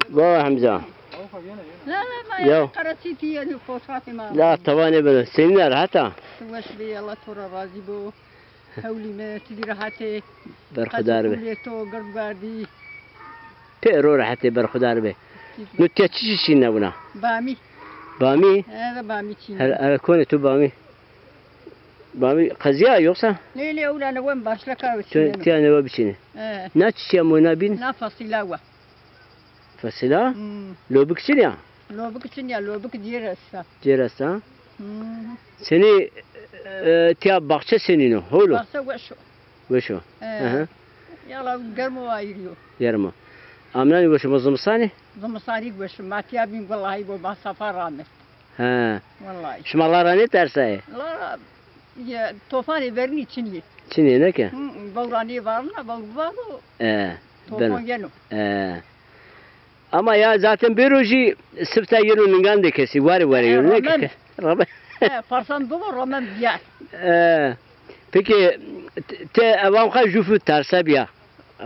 بابا حمزة لا ما يو. قرأتي يعني فوتاتي ما لا تواني بدو سنين حتى واش بي الله ترى راضي بو حولي ما تدي راحتي برخدار به تو قرب باردي تأرور حتى برخدار به نتيا تشي نبنا بامي بامي هذا بامي تشيني هل كون تو بامي بامي قزيا يوصا ليلي أولا أنا وين باش لك تي أنا ببشيني ناتشي منابين نفس لاوة فسلا لو بكسينيا لو بكتنيا لو بك ديرسا جيرسا سني تيا باقشة سنينو هولو بس وشو وشو يلا قرموا وايريو يرمى أمناني وش مزمصاني ضمصاريك وش ما تيابين والله يبو ما سفر رامل ها والله شو الله راني ترساي لا يا طوفاني برني تشني شنو نك بوراني بارنا بوربارو بنو طوفان ينو أما يا ذاتن بيروجي سبتا يرو نغان دكسي واري يرو ربا فرسان بو رمم بيا peki avam kha jufu tersa biya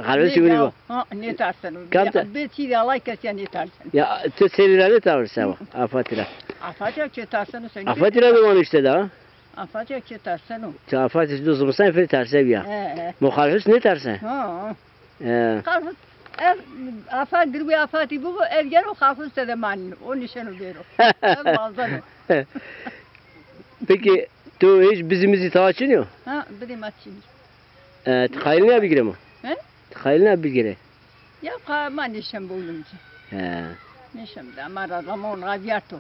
galiba siguri bu ne tersen Kamta? beti de Allah kes ne tersen ya te serilerde tersa bu afatira ke tersen sen afatira da var işte da afatira ke tersen o te afatis do zaman fer tersa biya muhalefet ne tersa kalfut afat dirbi afati bu ergen o kalfut de man o nişanı bero peki tu hiç bizimizi taçınıyor بدي ما تشيل تخيلنا بيجري مو تخيلنا بيجري يا ما نشم بولمجي نشم ده مرة رمون غادياتو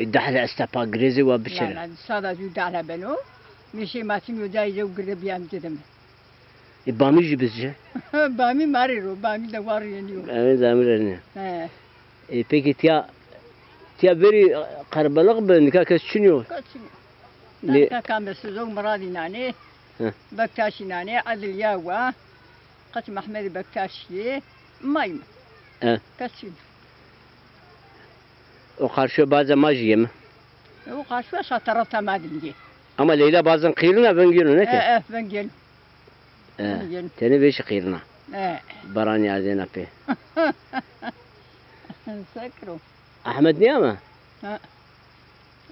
الدحلة استبا غريزي وبشر لا صار جو دحلة بنو مشي ما تيجي جاي جو قرب يام جدم بامي جبزه بامي ماريرو بامي دوار ينيو بامي زامرني peki تيا بري قربلق بنكا كشنيو ne كان بس زوج مرادي ناني بكتاشي ناني عدل ياوا قسم أحمد بكتاشي مايم كسين وقارشو بعضا ما جيم وقارشو شطرتها ما دنجي أما ليلى بعضا قيلنا بنجيلو نك بنجيل تاني بيش قيلنا براني عادينا بيه سكرو أحمد نيامة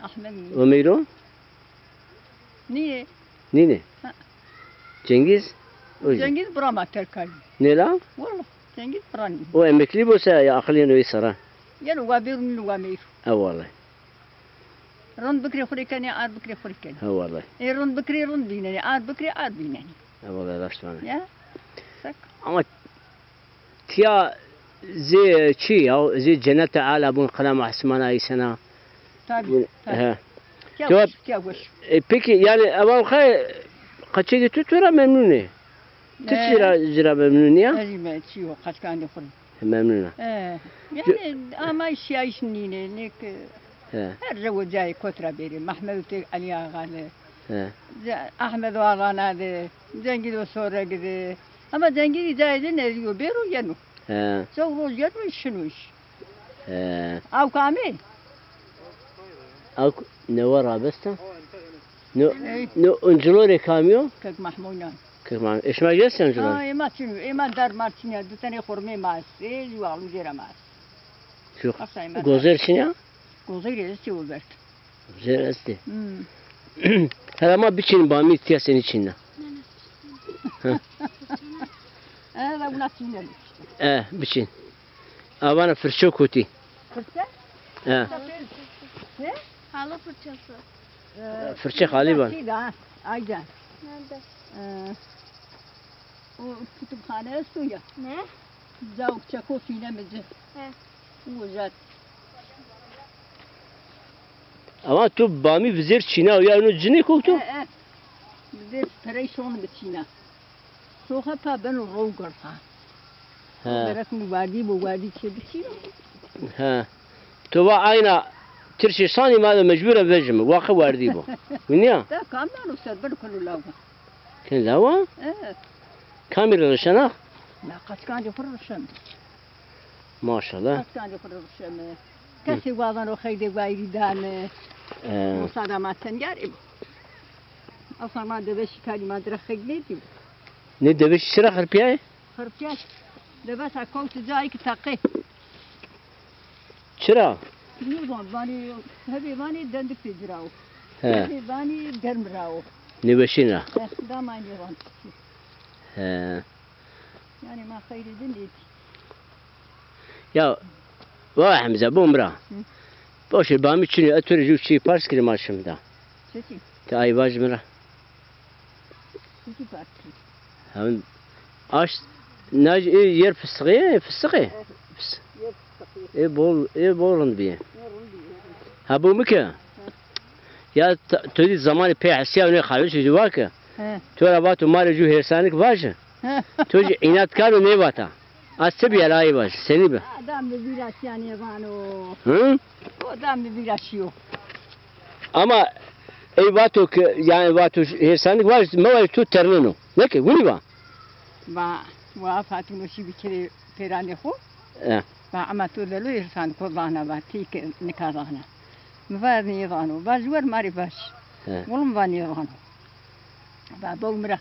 أحمد وميرو Niye? Nine? Cengiz? Cengiz burama terkali. Ne la? Valla Cengiz burani. O emekli bolsa ya akıllı ne sara? Yani vabirun lugamir. Ha vallahi. Run bikri khurikani ar bikri khurikani. Ha vallahi. Run bikri run binani ar bikri ar binani. Ha vallahi başlandı. Ya. Sak. Ama tiya زي شي أو زي جنة على بون قلم عثمان أي سنة. Tabii. ها. Kâvuş. Peki yani avam kay kaça gitti tura memnun Tüçira memnun ya? Evet, yok kaç tane fırın. Memnun. Yani ama iş nine her zaman cay kotra beri. Mahmud Ali Ağalı. Ahmet Ağalı'na de. Cengiz o sonra gidi. Ama Cengiz caydı ne diyor? Beru yenu. Çok roz yenu şunu iş. Av kami. Av ne var abesta? No unculore kamyo? Kek mahmunan. Kek mahmun. İş meclisi unculore? Ema çinu, ema dar martinya. Dutane xurme mas. Yuvalı jera mas. Şu gozer için ya? Gozer esti olbert. Gozer esti. Her ama biçin bami ihtiyaç senin içinde. Evet, bu nasıl biçin. Avana fırça kuti. Fırça? Ne? Halı fırçası. Fırça hali var. Aydan. Nerede? O kütüphane suya. Ne? Zavuk çako sinemizi. O zat. Ama tu bami vizir Çin'e ya onu cini koktu. Vizir perişan bir Çin'e. Soha pa ben roğur ha. Berak mübardi bu vardi çedi Çin'e. Tu va ayna ترشي صاني ماذا مجبورة بجم واقع واردي بو وينيا ده كامل وسبر كل لاوا كان لاوا كامل الشنا لا قد كان يفر الشم ما شاء الله قد كان يفر الشم كسي واضن وخيدي وايري دان مصادمات تنجاري اصلا ما دبش كلمة درخيد ليدي ne demiş sıra harpiye? Harpiye لبس كوت جايك تقي چرا؟ نيوان باني هبي باني دندك تجراو ها هبي باني درم راو نبشينا دا ما نيوان ها يعني ما خير دنديت يا واه حمزة بومرا باش البامي تشني اتوري جو شي بارس كري ماشم دا شتي تاي باج مرا شتي بارتي هم اش ناج yer fıstığı bolun bir ha bu mu ki ya todi zamanı pe asya ne xalı şu var ki tora batı mare ju hersanik var todi inatkar ne vata asya bir alay var seni be adam bir biraz yani vano hı adam bir biraz yok ama vato ki yani vato hersanik var mı tu ternino ne ki bu ne var با وافاتونو شي بكري بيراني خو با اما تو دلو يرسان كوبانا با تيك نكارانا مفاني يضانو باجور ماري باش ولم فاني يضانو با بومرا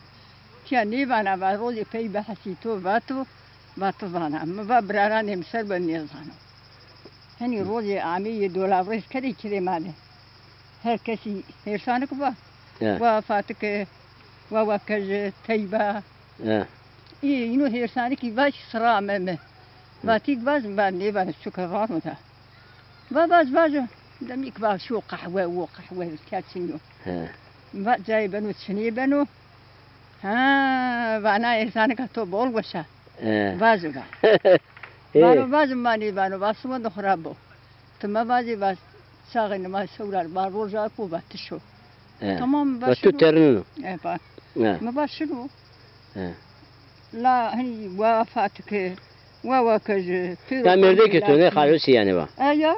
تياني بانا با روزي في بحسي تو باتو بانا ما با براراني مسر بني يضانو هني روزي عامي دولار ريس كري كري مالي هر كسي يرسانك با وفاتك ووكج تيبا اینو هرسانی کی باش سرا ممه واتیک باز بندی باز شکرات متا باز دمیک باز شو قهوه و قهوه کاتشینو با جای بنو تشنی بنو ها وانا هرسانی کا تو بول وشا باز باز مانی باز سوند خرابو تما باز ساغن ما سورار با روزا کو با تشو تمام باش تو ترنو ما باش شنو لا هني وفاتك ووكج تعمل توني خالص يعني با ايوه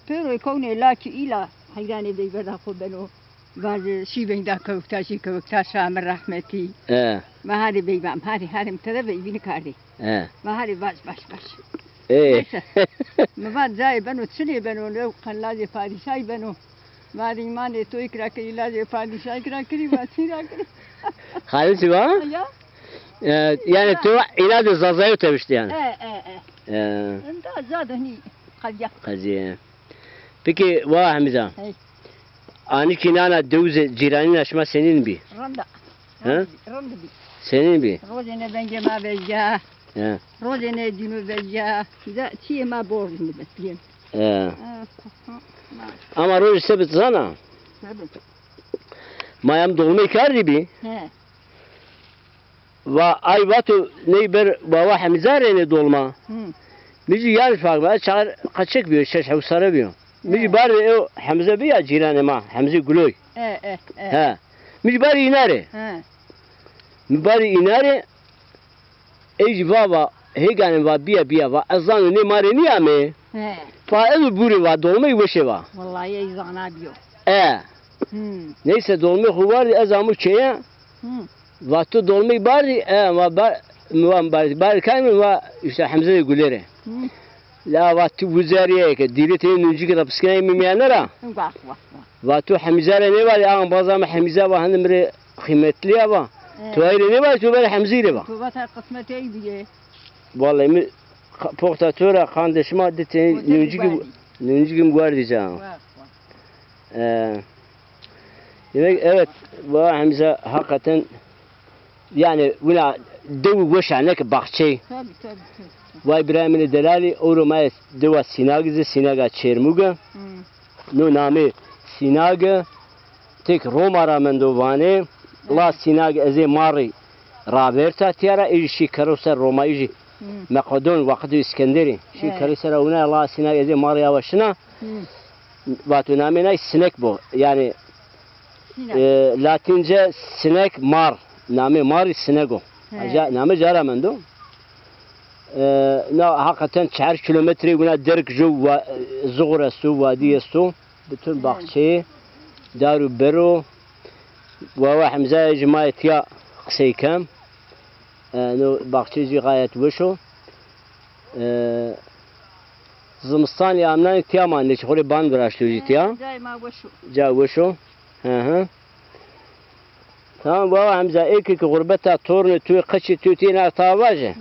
بيرو يكون لاكي الى حيراني بي بدا خبنو بعد شي بين داك وكتاشي كوكتاشا من رحمتي ما هذه بي بام هذه متدبي بين كاري ما هذه باش ايه ما بعد جاي بنو تسني بنو لو كان لازم فادي شاي بنو ما دي ما ني تو يكرا كي لازم فادي شاي كرا كري ما سيرا كري خالص با yani tu iladı zazayı tevişti yani. Enda zade hani kaziye. Peki va Hamza. Ani kinana dövze ciranin aşma senin bi. Randa. Randa bi. Senin bi. Rozene bence ma beja. Rozene dinu beja. Da çiğ ma borcunu bekleyen. Ama roz sebet zana. Mayam dolmayı kar bi. و ای وقت نیبر با واحد مزارینه دولما میجی یارش فاق بعد چهار قچک بیو شش حوسره بیو میجی بار او حمزه بیا جیران ما حمزه گلوی ها میجی بار ایناره بار ایناره ایج بابا هیگان و بیا و ازان نی ماری نیامه فائل بوری و دولمه وشه و والله ای زانا بیو neyse dolma huvar azamı çeye و تو دولمی باری بار کامی و işte Hamza gülere. La و تو وزاریه که دیرت نونجی که تبسکنه میمیانه را. و تو حمزه را نباری آن بازم حمزه و هنم ر قیمتلیه با. تو ایره نباری تو بر حمزه ره با. تو بات قسمت ای دیگه. والله می پخته تو را خانده شما دت نونجی که مگوردی جان. Evet bu Hamza hakikaten yani ولا دو وش عنك بخشي واي إبراهيم الدلالي أورو ما دوا سيناغ سيناغا تشيرموغا نو نامي سيناغ تك روما رامن دواني لا سيناغ أزي ماري رابرتا تيارا إيجي شي كروسر روما إيجي مقدون وقت إسكندري شي كروسر هنا لا سيناغ أزي ماري أوشنا واتو نامي ناي سنك بو يعني لاتينجا سنك مار نامي ماري سنغو نامي جارا مندو نا حقيقة 4 كيلومتر ونا درك جو زغرة سو وادي سو بتون باخشي دارو برو وواحد مزاج جماعتيا قسي كام نو باخشي جي غاية وشو زمستان يا امنان تيا ما نيش خوري بان براشتو جيتيا جا وشو ها تمام بابا حمزة إيك غربتها تورن توي قشي توتينا طاواجه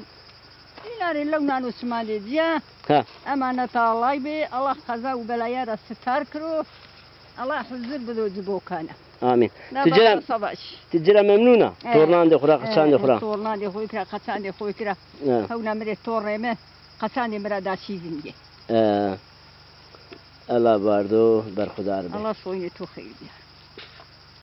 ناري لو نانو سمالي ديا ها أمانة الله بي الله خزا وبلايا ستار كرو الله حزر بدو جبوكانا آمين تجرى صباش تجرى ممنونة تورنان دي خورا قصان دي خورا تورنان دي خوي كرا قصان دي خوي كرا هونا مري تورمه قصان دي مرا داشيزن دي الله باردو برخدار بي الله صويني تو خير